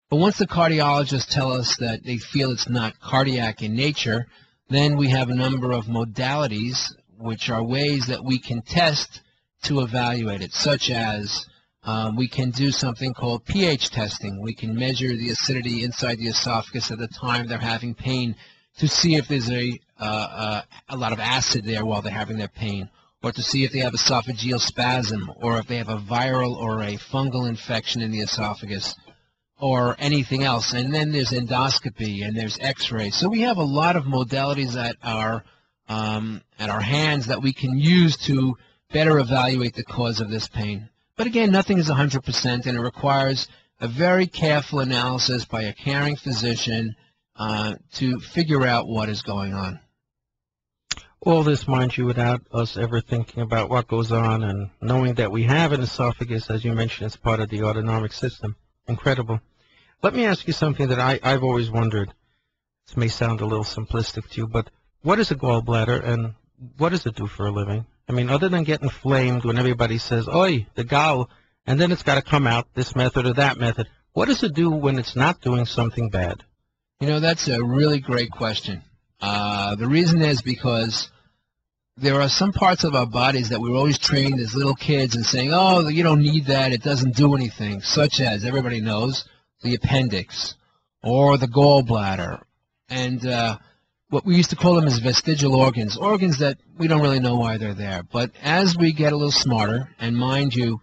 But once the cardiologists tell us that they feel it's not cardiac in nature, then we have a number of modalities, which are ways that we can test to evaluate it, such as we can do something called pH testing. We can measure the acidity inside the esophagus at the time they're having pain to see if there's a lot of acid there while they're having their pain, or to see if they have esophageal spasm, or if they have a viral or a fungal infection in the esophagus, or anything else. And then there's endoscopy and there's x-ray. So we have a lot of modalities at our hands that we can use to better evaluate the cause of this pain. But again, nothing is 100%, and it requires a very careful analysis by a caring physician to figure out what is going on. All this, mind you, without us ever thinking about what goes on and knowing that we have an esophagus, as you mentioned, as part of the autonomic system. Incredible. Let me ask you something that I've always wondered. This may sound a little simplistic to you, but what is a gallbladder and what does it do for a living? I mean, other than get inflamed when everybody says, oi, the gall, and then it's got to come out this method or that method, what does it do when it's not doing something bad? You know, that's a really great question. The reason is because there are some parts of our bodies that we're always trained as little kids and saying, oh, you don't need that, it doesn't do anything, such as, everybody knows, the appendix or the gallbladder. And what we used to call them is vestigial organs, organs that we don't really know why they're there. But as we get a little smarter, and mind you,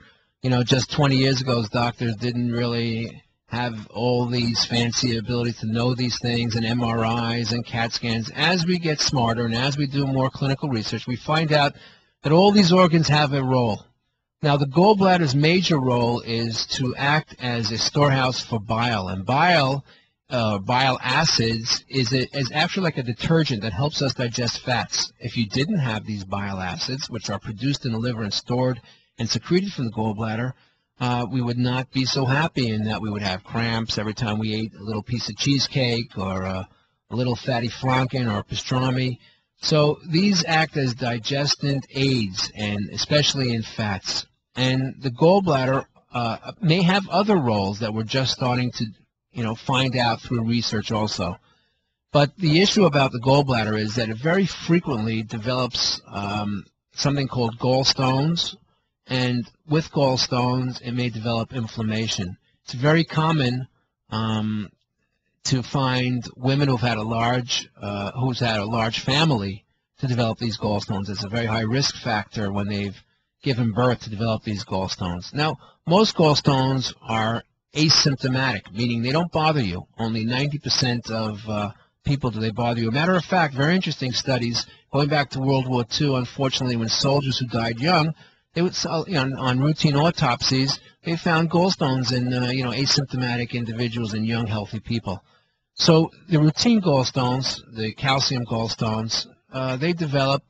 just 20 years ago, doctors didn't really have all these fancy abilities to know these things, and MRIs and CAT scans. As we get smarter and as we do more clinical research, we find out that all these organs have a role. Now, the gallbladder's major role is to act as a storehouse for bile, and bile acids is actually like a detergent that helps us digest fats. If you didn't have these bile acids, which are produced in the liver and stored and secreted from the gallbladder, we would not be so happy, in that we would have cramps every time we ate a little piece of cheesecake or a little fatty flanken or pastrami. So these act as digestant aids, and especially in fats. And the gallbladder may have other roles that we're just starting to find out through research also. But the issue about the gallbladder is that it very frequently develops something called gallstones, and with gallstones, it may develop inflammation. It's very common to find women who've had a large family to develop these gallstones. It's a very high risk factor when they've given birth to develop these gallstones. Now, most gallstones are asymptomatic, meaning they don't bother you. Only 90% of people do they bother you. A matter of fact, very interesting studies going back to World War II. Unfortunately, when soldiers who died young, they would, on routine autopsies, they found gallstones in asymptomatic individuals and young healthy people. So the routine gallstones, the calcium gallstones, they develop,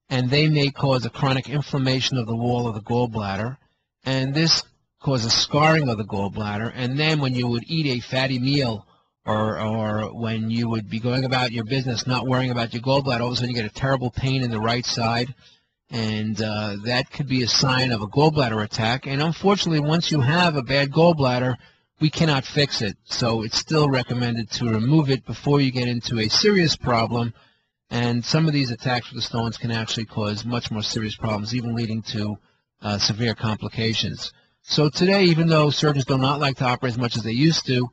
and they may cause a chronic inflammation of the wall of the gallbladder, and this causes scarring of the gallbladder. And then when you would eat a fatty meal, or when you would be going about your business not worrying about your gallbladder, all of a sudden you get a terrible pain in the right side, and that could be a sign of a gallbladder attack. And unfortunately, once you have a bad gallbladder, we cannot fix it. So it's still recommended to remove it before you get into a serious problem. And some of these attacks with the stones can actually cause much more serious problems, even leading to severe complications. So today, even though surgeons do not like to operate as much as they used to,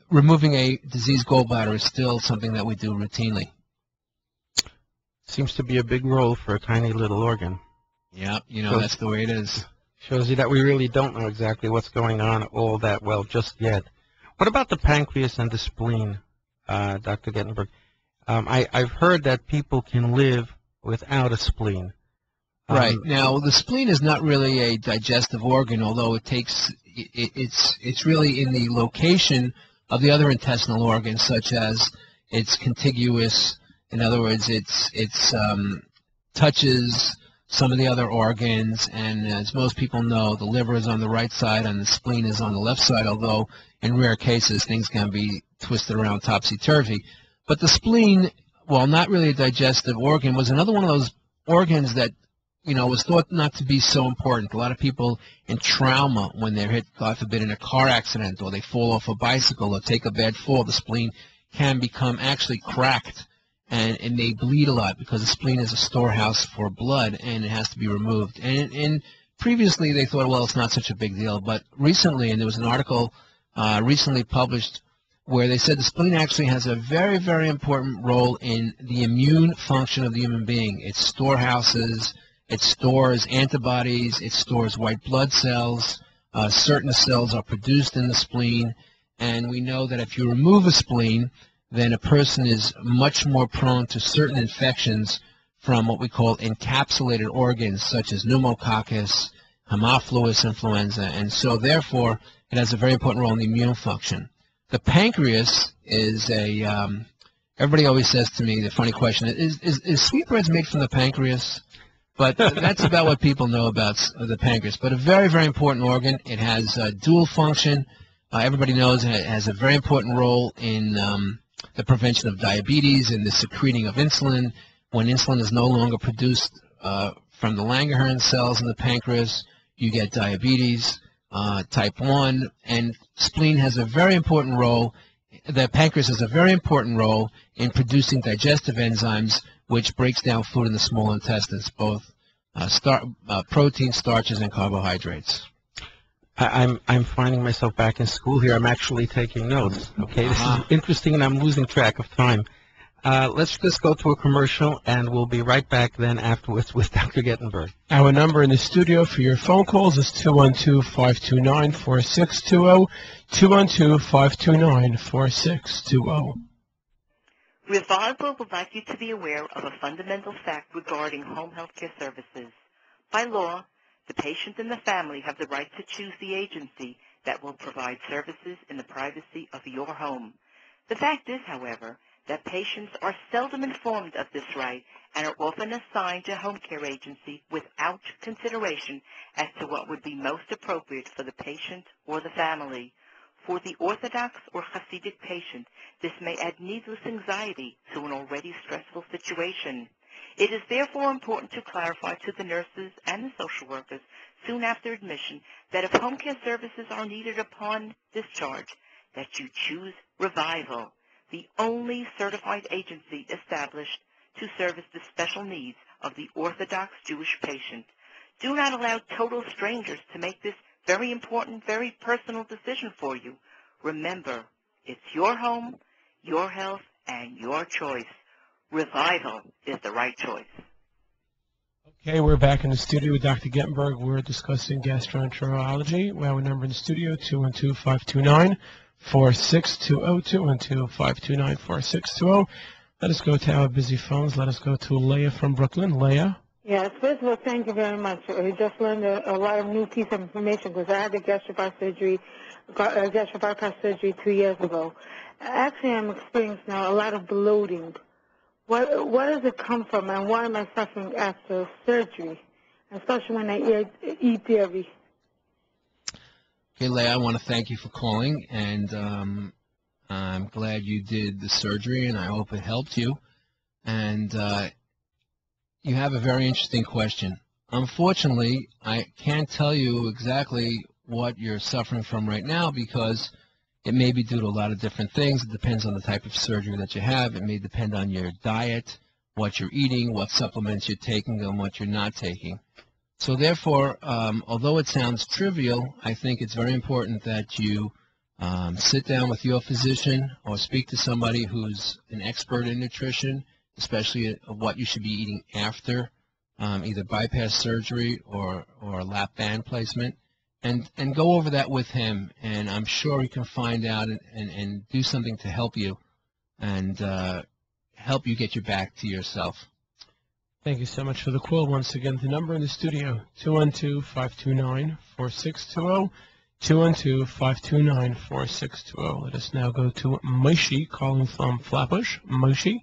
removing a diseased gallbladder is still something that we do routinely. Seems to be a big role for a tiny little organ. Yeah, that's the way it is. Shows you that we really don't know exactly what's going on all that well just yet. What about the pancreas and the spleen, Dr. Gettenberg? I've heard that people can live without a spleen. Right. Now, the spleen is not really a digestive organ, although it's really in the location of the other intestinal organs, such as it's contiguous. In other words, it's touches some of the other organs, and as most people know, the liver is on the right side and the spleen is on the left side, although in rare cases things can be twisted around topsy-turvy. But the spleen, while not really a digestive organ, was another one of those organs that was thought not to be so important. A lot of people in trauma, when they're hit, God forbid, in a car accident, or they fall off a bicycle or take a bad fall, the spleen can become actually cracked, and it may bleed a lot because the spleen is a storehouse for blood, and it has to be removed. And previously they thought, well, it's not such a big deal, but recently, and there was an article recently published where they said the spleen actually has a very, very important role in the immune function of the human being. It storehouses, it stores antibodies, it stores white blood cells. Certain cells are produced in the spleen, and we know that if you remove a spleen, then a person is much more prone to certain infections from what we call encapsulated organs, such as pneumococcus, Haemophilus influenza, and so therefore it has a very important role in the immune function. The pancreas is everybody always says to me, the funny question, is sweetbreads made from the pancreas? But that's about what people know about the pancreas. But a very, very important organ. It has dual function. Everybody knows it has a very important role in the prevention of diabetes and the secreting of insulin. When insulin is no longer produced from the Langerhans cells in the pancreas, you get diabetes. Type 1, and spleen has a very important role. The pancreas has a very important role in producing digestive enzymes, which breaks down food in the small intestines, both protein, starches, and carbohydrates. I'm finding myself back in school here. I'm actually taking notes. Okay, this is interesting, and I'm losing track of time. Let's just go to a commercial, and we'll be right back then afterwards with Dr. Gettenberg. Our number in the studio for your phone calls is 212-529-4620, 212-529-4620. Revival would like you to be aware of a fundamental fact regarding home health care services. By law, the patient and the family have the right to choose the agency that will provide services in the privacy of your home. The fact is, however, that patients are seldom informed of this right and are often assigned to a home care agency without consideration as to what would be most appropriate for the patient or the family. For the Orthodox or Hasidic patient, this may add needless anxiety to an already stressful situation. It is therefore important to clarify to the nurses and the social workers soon after admission that if home care services are needed upon discharge, that you choose Revival, the only certified agency established to service the special needs of the Orthodox Jewish patient. Do not allow total strangers to make this very important, very personal decision for you. Remember, it's your home, your health, and your choice. Revival is the right choice. Okay, we're back in the studio with Dr. Gettenberg. We're discussing gastroenterology. Our number in the studio, 212-529-4620, 212-529-4620. Let us go to our busy phones. Let us go to Leah from Brooklyn. Leah? Yes, first of all, thank you very much. We just learned a lot of new piece of information because I had a gastric bypass surgery 2 years ago. Actually, I'm experiencing now a lot of bloating. What does it come from, and why am I suffering after surgery, especially when I eat dairy? Okay, Leah, I want to thank you for calling, and I'm glad you did the surgery, and I hope it helped you. And you have a very interesting question. Unfortunately, I can't tell you exactly what you're suffering from right now because it may be due to a lot of different things. It depends on the type of surgery that you have. It may depend on your diet, what you're eating, what supplements you're taking, and what you're not taking. So therefore, although it sounds trivial, I think it's very important that you sit down with your physician or speak to somebody who's an expert in nutrition, especially what you should be eating after either bypass surgery or lap band placement, and go over that with him, and I'm sure he can find out and do something to help you and help you get you back to yourself. Thank you so much for the call. Once again, the number in the studio, 212-529-4620, 212-529-4620. Let us now go to Moshe calling from Flatbush. Moshe?